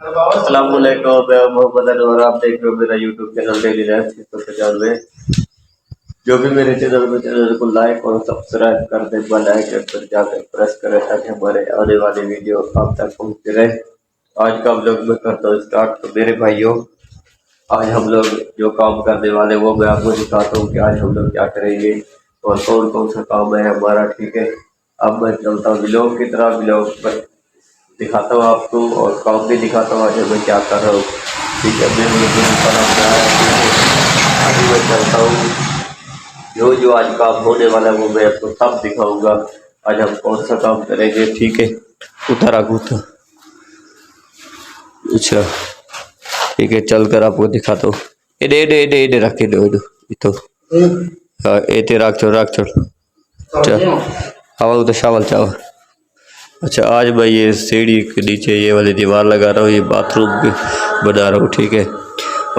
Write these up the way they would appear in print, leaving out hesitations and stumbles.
अस्सलाम वालेकुम, मैं मोहम्मद अनवर। आप देख रहे हो मेरा यूट्यूब चैनल डेली लाइफ 695। जो भी मेरे चैनल को लाइक और सब्सक्राइब कर दे, बेल आइकन पर जाकर प्रेस करें ताकि हमारे आने वाले वीडियो आप तक पहुंचते रहे। आज का व्लॉग मैं करता हूँ स्टार्ट। तो मेरे भाइयों, आज हम लोग जो काम करने वाले वो मैं आपको दिखाता हूँ कि आज हम लोग क्या करेंगे और कौन कौन सा काम है हमारा। ठीक है, अब मैं चलता हूँ व्लॉग की तरह। व्लॉग पर दिखाता हूँ आपको और काम भी दिखाता हूँ आज मैं क्या कर रहा हूँ। ठीक है, मैं अभी मैं चलता हूँ। जो जो आज काम होने वाला है वो मैं आपको सब दिखाऊंगा। आज हम कौन सा काम करेंगे। ठीक है, उधर आगू था। अच्छा ठीक है, चल कर आपको दिखाता हूँ। एडे एडे एडे एडे रख के दो इतो। हाँ एते रख छोड़ चल हवा उधर शावल चावल। अच्छा आज मैं ये सीढ़ी के नीचे ये वाली दीवार लगा रहा हूँ, ये बाथरूम भी बना रहा हूँ। ठीक है,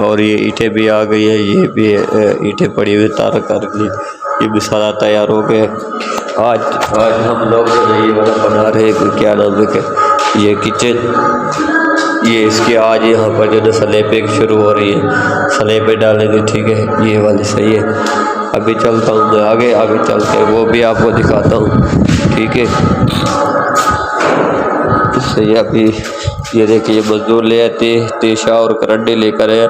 और ये ईंटें भी आ गई है, ये भी ईंटें पड़ी हुई तार कर ली, ये भी सारा तैयार हो गया। आज आज हम लोग जो है ये वाला बना रहे हैं, क्या नाम है कि ये किचन, ये इसके आज यहाँ पर जो है स्लैबिंग शुरू हो रही है, स्लैबें डालेंगे। ठीक है, ये वाली सही है। अभी चलता हूँ मैं आगे, आगे चल के वो भी आपको दिखाता हूँ। ठीक है, सही। अभी ये देखिए मजदूर ले आते, तेशा और करंडे लेकर आया,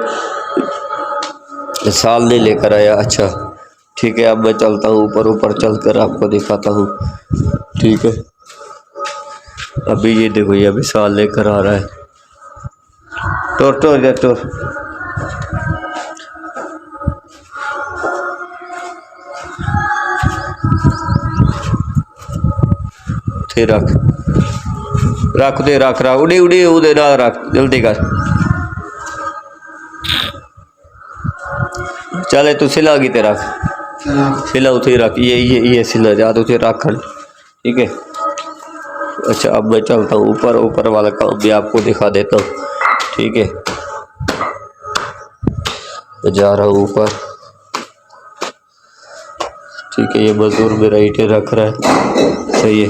साल नहीं लेकर आया। अच्छा ठीक है, अब मैं चलता हूँ ऊपर, ऊपर चलकर आपको दिखाता हूँ। ठीक है, अभी ये देखो ये अभी साल लेकर आ रहा है। टोर टोर या टोर थे रख रख दे, रख रख उड़ी उड़ी उदे ना रख, जल्दी कर। चले तू सिला की ते रख, सिला उठे रख, ये सिला जा तो उठे रख। ठीक है, अच्छा अब मैं चलता हूँ ऊपर, ऊपर वाला काम भी आपको दिखा देता हूँ। ठीक है, मैं जा रहा हूँ ऊपर। ठीक है, ये मजदूर मेरा ईंटें रख रहा है, सही है।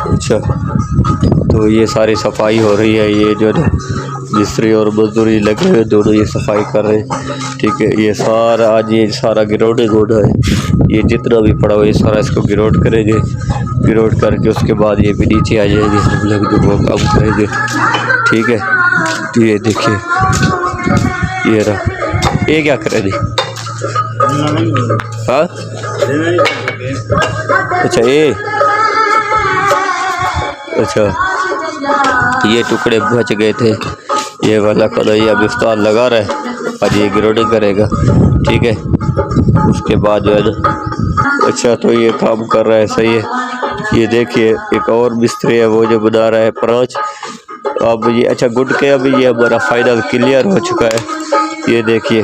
अच्छा तो ये सारी सफाई हो रही है, ये जो मिस्त्री और मजदूरी लगे हुए दोनों ये सफाई कर रहे हैं। ठीक है, ये सारा आज ये सारा गिरोड गोड है, ये जितना भी पड़ा हुआ ये सारा इसको गिरोड करेंगे। गिरोड करके उसके बाद ये भी नीचे आ जाएंगे, हम लोग जो वो काम करेंगे। ठीक है, तो ये देखिए ये रहा, ये क्या करे दी। हाँ अच्छा ये, अच्छा ये टुकड़े बच गए थे, ये वाला कलैया बिस्तार लगा रहा है, आज ये ग्रोडिंग करेगा। ठीक है, उसके बाद जो है ना, अच्छा तो ये काम कर रहा है, सही है। ये देखिए एक और मिस्त्री है वो जो बना रहा है प्रांच। अब ये अच्छा गुड के अभी ये हमारा फाइनल क्लियर हो चुका है। ये देखिए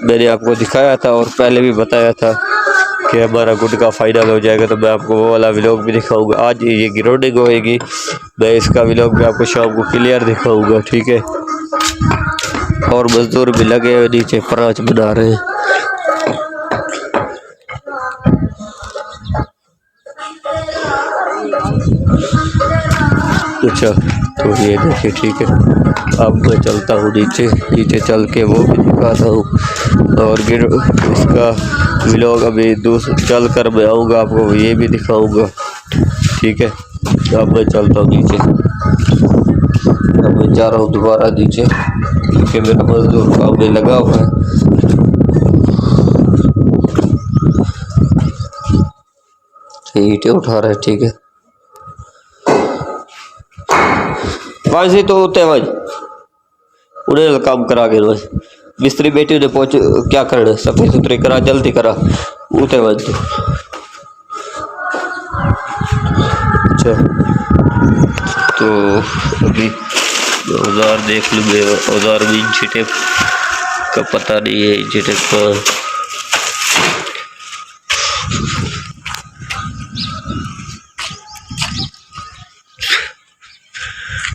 मैंने आपको दिखाया था और पहले भी बताया था कि हमारा गुड का फाइनल हो जाएगा, तो मैं आपको वो वाला व्लॉग भी दिखाऊंगा। आज ये ग्राउंडिंग होएगी, मैं इसका व्लॉग भी आपको शाम को क्लियर दिखाऊंगा। ठीक है, और मजदूर भी लगे हुए नीचे प्रांच बना रहे हैं। अच्छा तो ये देखिए, ठीक है अब मैं चलता हूँ नीचे, नीचे चल के वो भी दिखाता हूँ और इसका व्लॉग अभी चल कर मैं आऊँगा, आपको ये भी दिखाऊँगा। ठीक है, अब मैं चलता हूँ नीचे, अब मैं जा रहा हूँ दोबारा नीचे क्योंकि मेरा मजदूर काम में लगा हुआ है। ईंटें उठा रहा है। ठीक है, वैसे तो होते भाई उन्हें काम करा के बस मिस्त्री बेटी ने पहुंच क्या करना, सफाई सुथरी करा, जल्दी करा उठे बस। अच्छा तो अभी औजार देख लो, औजार भी इंची का पता नहीं है, इंची का।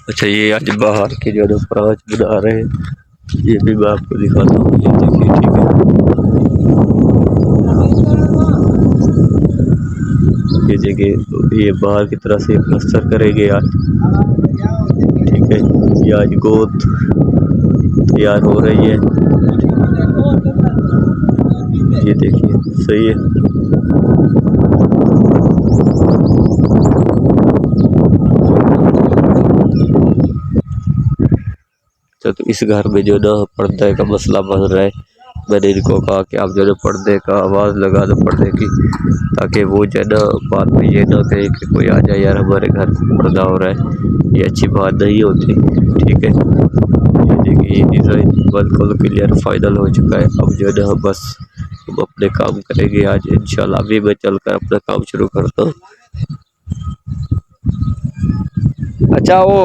अच्छा ये आज बाहर के जो प्रांच बना रहे हैं, ये भी मैं आपको दिखाता हूँ। ये देखिए, ठीक है ये जगह ये बाहर की तरह से प्लास्टर करेंगे आज। ठीक है, ये आज गोद तैयार हो रही है। ये देखिए सही है। तो इस घर में जो ना पर्दे का मसला बन रहा है, मैंने इनको कहा कि आप जो है पर्दे का आवाज़ लगा दो पर्दे की, ताकि वो जो है ना बाद में ये ना कहे कि कोई आ जाए यार हमारे घर पर्दा हो रहा है, ये अच्छी बात नहीं होती। ठीक है, ये देखिए ये डिज़ाइन बिल्कुल क्लियर फाइनल हो चुका है। अब जो है ना बस हम अपने काम करेंगे आज इंशाल्लाह। अभी मैं चल कर अपना काम शुरू करता हूँ। अच्छा वो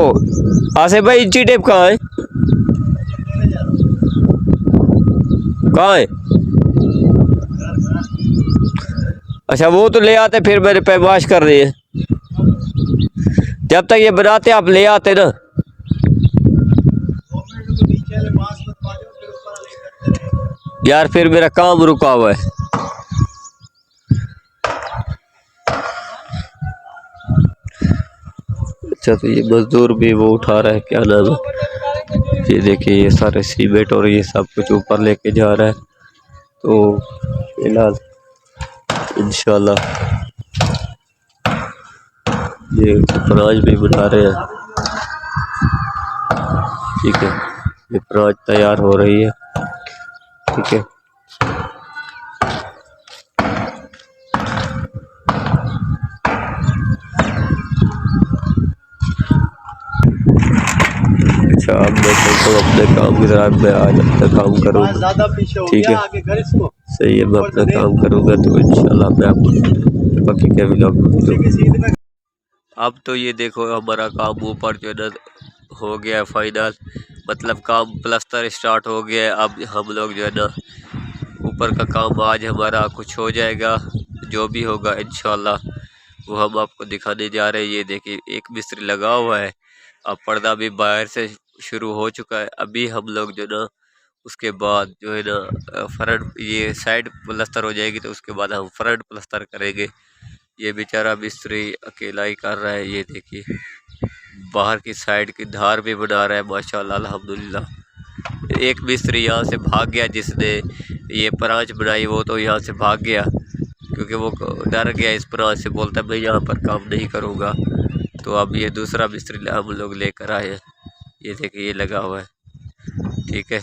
आसिफ भाई इंची टेप कहाँ है? कहाँ है? अच्छा वो तो ले आते, फिर मेरे पैमाश कर रही है। जब तक ये बनाते आप ले आते ना। यार फिर मेरा काम रुका हुआ है। अच्छा तो ये मजदूर भी वो उठा रहा है, क्या नाम है, ये देखिए ये सारे सीमेंट और ये सब कुछ ऊपर लेके जा रहा है। तो फिलहाल इंशाल्लाह ये प्राज भी बना रहे हैं। ठीक है, ये प्राज तैयार हो रही है। ठीक है, अच्छा अब मैं चलता हूँ अपने काम की तरफ। मैं आज अपना काम करूँगा। ठीक है, सही है, मैं अपना काम करूँगा तो इंशाल्लाह मैं आपको बाकी क्या व्लॉग। अब तो ये देखो हमारा काम ऊपर जो है ना हो गया है फाइनल, मतलब काम प्लास्टर स्टार्ट हो गया है। अब हम लोग जो है ना ऊपर का काम आज हमारा कुछ हो जाएगा, जो भी होगा इंशाल्लाह वो हम आपको दिखाने जा रहे हैं। ये देखिए एक मिस्त्री लगा हुआ है। अब पर्दा भी बाहर से शुरू हो चुका है। अभी हम लोग जो ना उसके बाद जो है ना फ्रंट ये साइड प्लास्टर हो जाएगी तो उसके बाद हम फ्रंट प्लास्टर करेंगे। ये बेचारा मिस्त्री अकेला ही कर रहा है। ये देखिए बाहर की साइड की धार भी बना रहा है माशाल्लाह अल्हम्दुलिल्लाह। एक मिस्त्री यहाँ से भाग गया, जिसने ये परांच बनाई वो तो यहाँ से भाग गया क्योंकि वो डर गया इस परांच से, बोलता मैं यहाँ पर काम नहीं करूँगा। तो अब ये दूसरा मिस्त्री हम लोग लेकर आए हैं। ये देखिए ये लगा हुआ है। ठीक है।